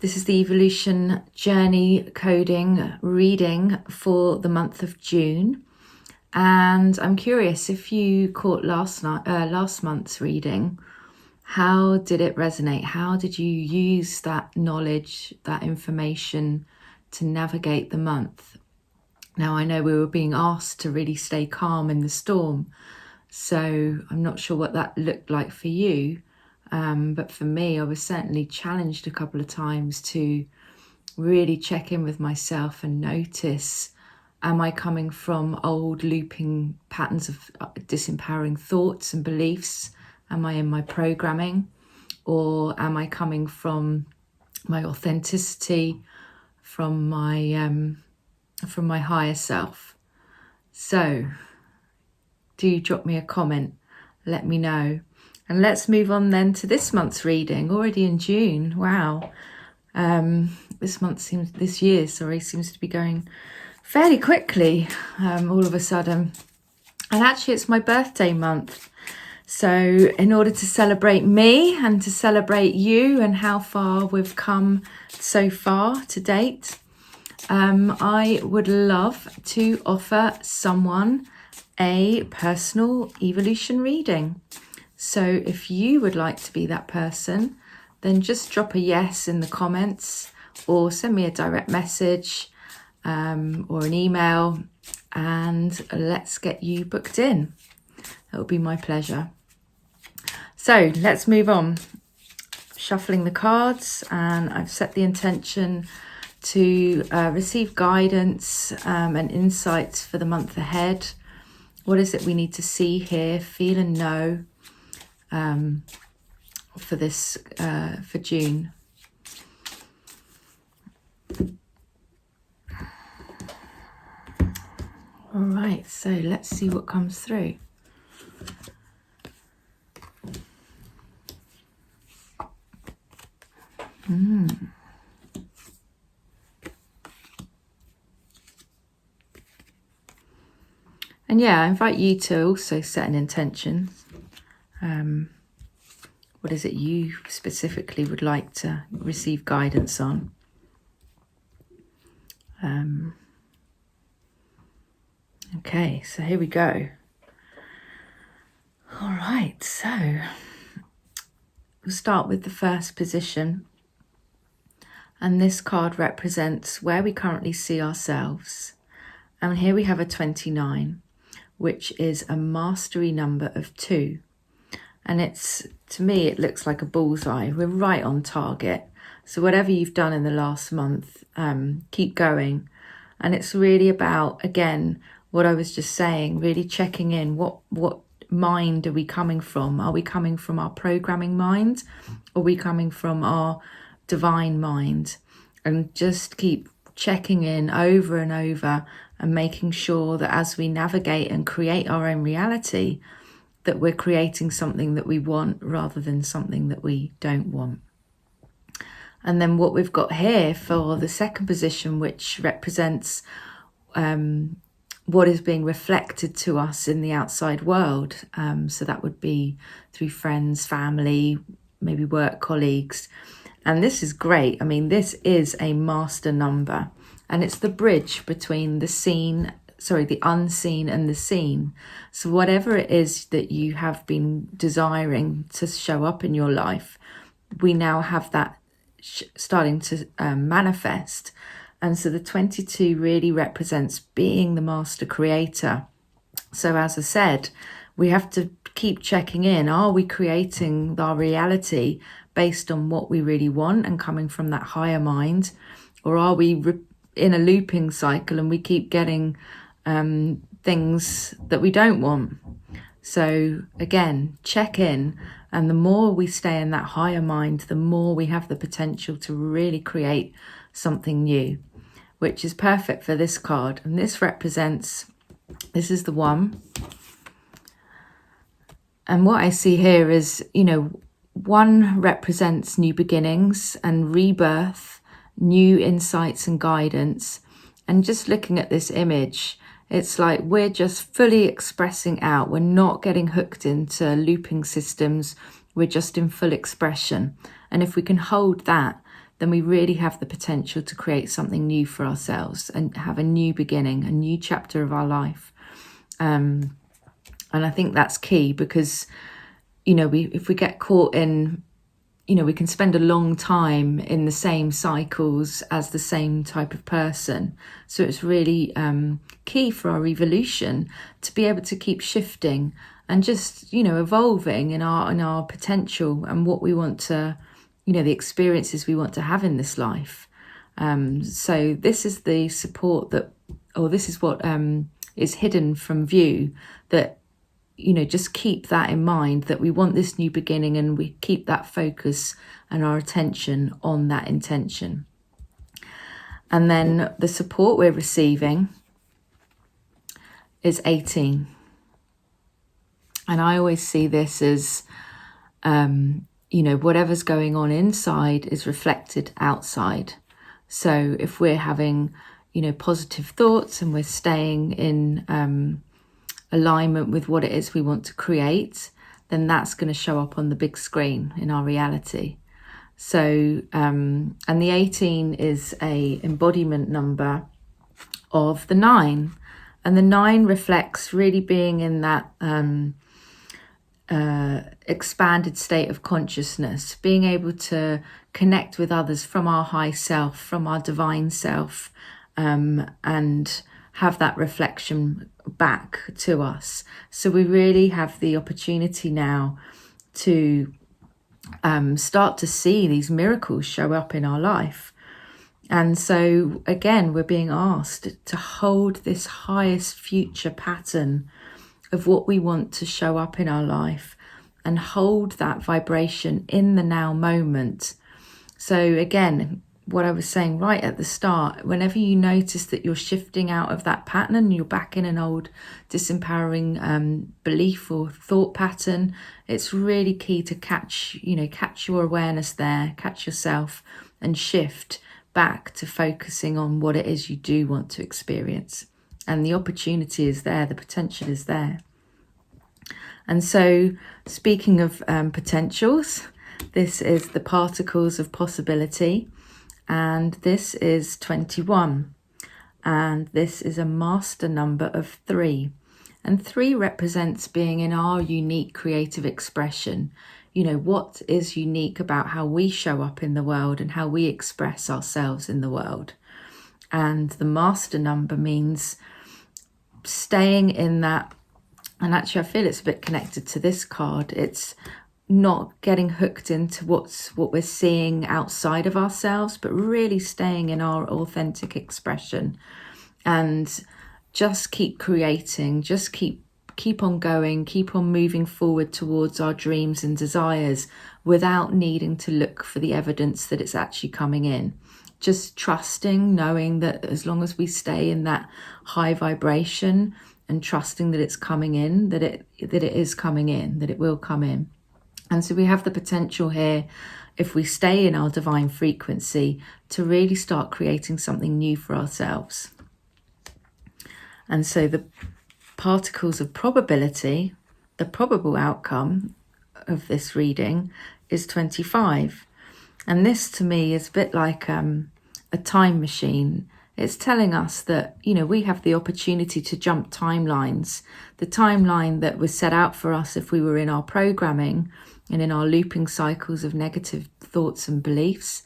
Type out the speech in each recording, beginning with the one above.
This is the evolution journey coding reading for the month of June. And I'm curious if you caught last month's reading. How did it resonate? How did you use that knowledge, that information to navigate the month? Now, I know we were being asked to really stay calm in the storm, so I'm not sure what that looked like for you. But for me, I was certainly challenged a couple of times to really check in with myself and notice, am I coming from old looping patterns of disempowering thoughts and beliefs? Am I in my programming? Or am I coming from my authenticity, from my higher self? So do drop me a comment, let me know. And let's move on then to this month's reading, already in June. Wow. This year seems to be going fairly quickly, all of a sudden. And actually it's my birthday month. So in order to celebrate me and to celebrate you and how far we've come so far to date, I would love to offer someone a personal evolution reading. So if you would like to be that person, then just drop a yes in the comments or send me a direct message or an email, and let's get you booked in. That would be my pleasure. So let's move on. Shuffling the cards, and I've set the intention to receive guidance and insights for the month ahead. What is it we need to see, hear, feel and know for this for June? All right, so let's see what comes through. And yeah, I invite you to also set an intention. What is it you specifically would like to receive guidance on? Okay, so here we go. All right, so we'll start with the first position. And this card represents where we currently see ourselves. And here we have a 29, which is a mastery number of 2. And to me, it looks like a bullseye. We're right on target. So whatever you've done in the last month, keep going. And it's really about, again, what I was just saying, really checking in. What mind are we coming from? Are we coming from our programming mind? Or are we coming from our divine mind? And just keep checking in over and over and making sure that as we navigate and create our own reality, that we're creating something that we want rather than something that we don't want. And then what we've got here for the second position, which represents what is being reflected to us in the outside world. So that would be through friends, family, maybe work colleagues. And this is great. I mean, this is a master number, and it's the bridge between the unseen and the seen. So whatever it is that you have been desiring to show up in your life, we now have that starting to manifest. And so the 22 really represents being the master creator. So as I said, we have to keep checking in. Are we creating our reality based on what we really want and coming from that higher mind? Or are we in a looping cycle and we keep getting things that we don't want? So again, check in, and the more we stay in that higher mind, the more we have the potential to really create something new, which is perfect for this card. And this is the 1. And what I see here is, 1 represents new beginnings and rebirth, new insights and guidance. And just looking at this image, it's like we're just fully expressing out. We're not getting hooked into looping systems. We're just in full expression. And if we can hold that, then we really have the potential to create something new for ourselves and have a new beginning, a new chapter of our life. And I think that's key, because, if we get caught in, we can spend a long time in the same cycles as the same type of person. So it's really key for our evolution to be able to keep shifting and just, evolving in our potential and what we want to, the experiences we want to have in this life. So this is the support this is what is hidden from view, that, just keep that in mind, that we want this new beginning, and we keep that focus and our attention on that intention. And then the support we're receiving is 18. And I always see this as, whatever's going on inside is reflected outside. So if we're having, positive thoughts and we're staying in alignment with what it is we want to create, then that's going to show up on the big screen in our reality. So, and the 18 is a embodiment number of the 9. And the 9 reflects really being in that expanded state of consciousness, being able to connect with others from our high self, from our divine self, and have that reflection back to us. So we really have the opportunity now to start to see these miracles show up in our life. And so again, we're being asked to hold this highest future pattern of what we want to show up in our life, and hold that vibration in the now moment. So again, what I was saying right at the start, whenever you notice that you're shifting out of that pattern and you're back in an old disempowering belief or thought pattern, it's really key to catch your awareness there, catch yourself, and shift back to focusing on what it is you do want to experience. And the opportunity is there, the potential is there. And so, speaking of potentials, this is the particles of possibility, and this is 21, and this is a master number of 3. And 3 represents being in our unique creative expression. What is unique about how we show up in the world and how we express ourselves in the world. And the master number means staying in that. And actually, I feel it's a bit connected to this card. It's not getting hooked into what we're seeing outside of ourselves, but really staying in our authentic expression, and just keep creating, just keep on going, keep on moving forward towards our dreams and desires without needing to look for the evidence that it's actually coming in. Just trusting, knowing that as long as we stay in that high vibration, and trusting that it's coming in, that it is coming in, that it will come in. And so we have the potential here, if we stay in our divine frequency, to really start creating something new for ourselves. And so the particles of probability, the probable outcome of this reading is 25. And this to me is a bit like a time machine. It's telling us that, we have the opportunity to jump timelines. The timeline that was set out for us if we were in our programming and in our looping cycles of negative thoughts and beliefs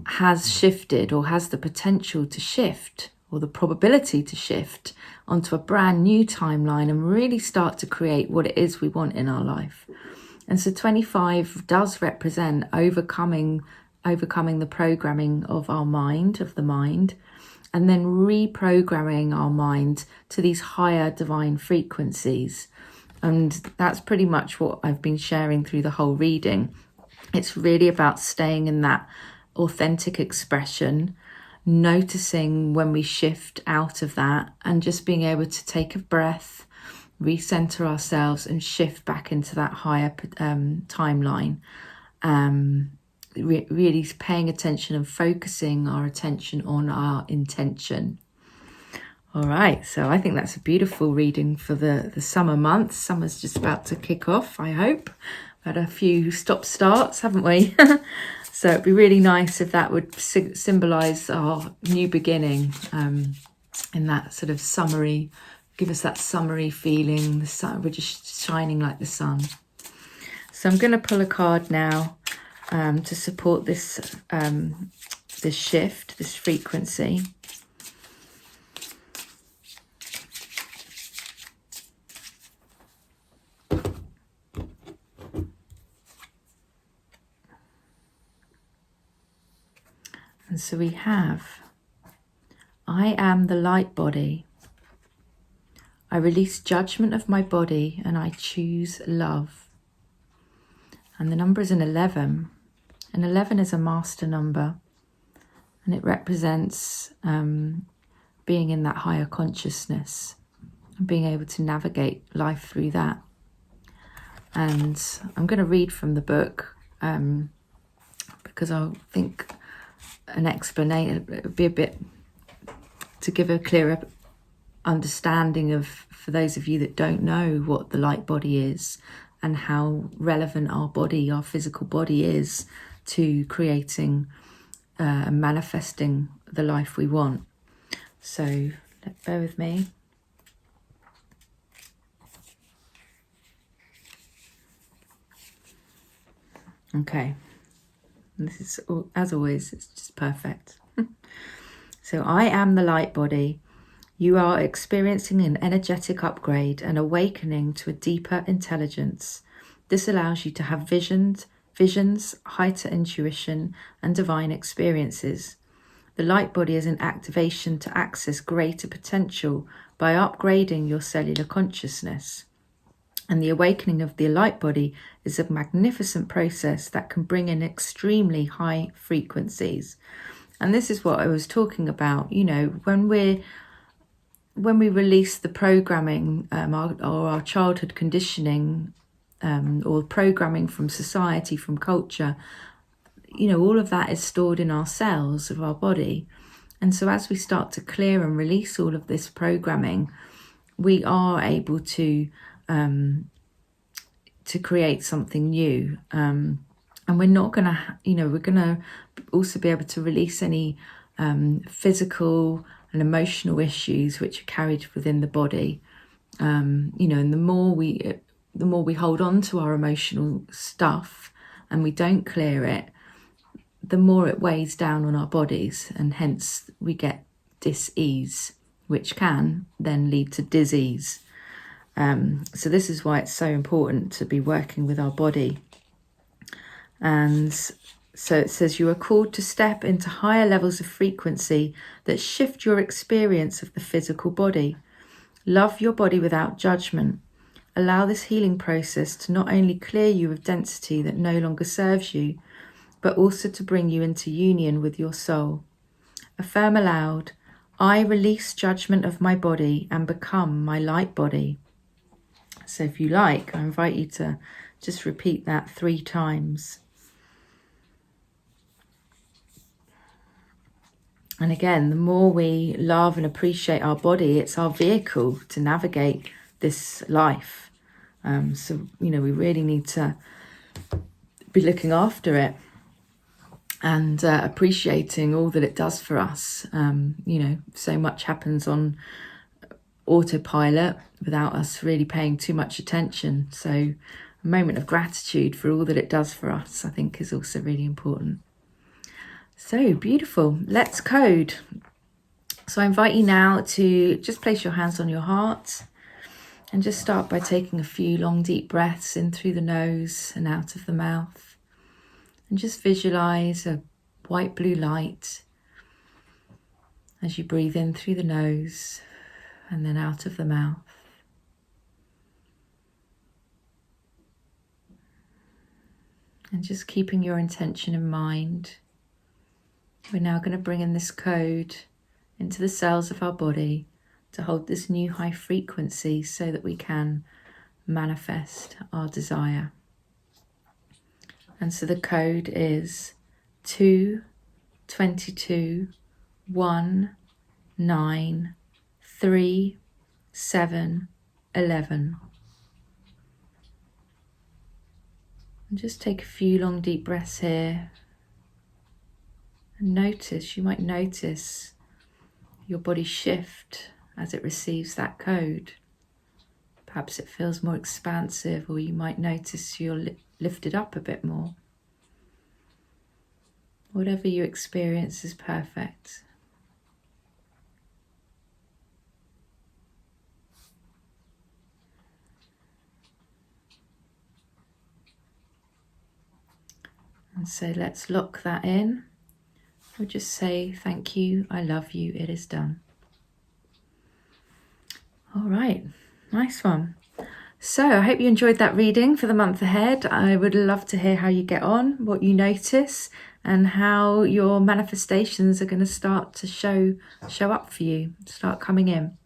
has shifted, or has the potential to shift, or the probability to shift onto a brand new timeline and really start to create what it is we want in our life. And so 25 does represent overcoming the programming of our mind, of the mind, and then reprogramming our mind to these higher divine frequencies. And that's pretty much what I've been sharing through the whole reading. It's really about staying in that authentic expression, noticing when we shift out of that, and just being able to take a breath, recenter ourselves, and shift back into that higher timeline. Really paying attention and focusing our attention on our intention. All right, so I think that's a beautiful reading for the summer months. Summer's just about to kick off, I hope. Had a few stop-starts, haven't we? So it'd be really nice if that would symbolize our new beginning, in that sort of summery, give us that summery feeling. The sun, we're just shining like the sun. So I'm going to pull a card now to support this this shift, this frequency. And so we have, I am the light body. I release judgment of my body and I choose love. And the number is an 11. And 11 is a master number. And it represents being in that higher consciousness and being able to navigate life through that. And I'm going to read from the book because I think an explanation would be a bit to give a clearer understanding of, for those of you that don't know what the light body is and how relevant our body, our physical body is to creating and manifesting the life we want. So bear with me. Okay. This is, as always, it's just perfect. So I am the light body. You are experiencing an energetic upgrade and awakening to a deeper intelligence. This allows you to have visions, heightened intuition, and divine experiences. The light body is an activation to access greater potential by upgrading your cellular consciousness. And the awakening of the light body is a magnificent process that can bring in extremely high frequencies. And this is what I was talking about, you know, when we release the programming or our childhood conditioning or programming from society, from culture, you know, all of that is stored in our cells of our body. And so as we start to clear and release all of this programming, we are able to create something new. And we're not going to, you know, we're going to also be able to release any physical and emotional issues which are carried within the body. You know, and the more we hold on to our emotional stuff and we don't clear it, the more it weighs down on our bodies, and hence we get dis-ease, which can then lead to disease. So this is why it's so important to be working with our body. And so it says you are called to step into higher levels of frequency that shift your experience of the physical body. Love your body without judgment. Allow this healing process to not only clear you of density that no longer serves you, but also to bring you into union with your soul. Affirm aloud, I release judgment of my body and become my light body. So if you like, I invite you to just repeat that 3 times. And again, the more we love and appreciate our body, it's our vehicle to navigate this life. So, you know, we really need to be looking after it and appreciating all that it does for us. You know, so much happens on autopilot without us really paying too much attention. So a moment of gratitude for all that it does for us, I think, is also really important. So beautiful. Let's code. So I invite you now to just place your hands on your heart and just start by taking a few long, deep breaths in through the nose and out of the mouth. And just visualize a white blue light as you breathe in through the nose and then out of the mouth. And just keeping your intention in mind, we're now going to bring in this code into the cells of our body to hold this new high frequency so that we can manifest our desire. And so the code is 2 22 1 9 3 7 11. And just take a few long deep breaths here, And notice, you might notice your body shift as it receives that code. Perhaps it feels more expansive, or you might notice you're lifted up a bit more. Whatever you experience is perfect. And so let's lock that in. Or just say, thank you, I love you, it is done. All right, nice one. So I hope you enjoyed that reading for the month ahead. I would love to hear how you get on, what you notice, and how your manifestations are going to start to show up for you, start coming in.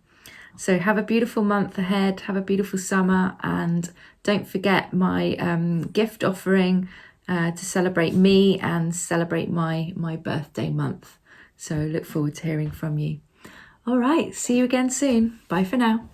So have a beautiful month ahead, have a beautiful summer, and don't forget my gift offering to celebrate me and celebrate my birthday month. So look forward to hearing from you. All right, see you again soon. Bye for now.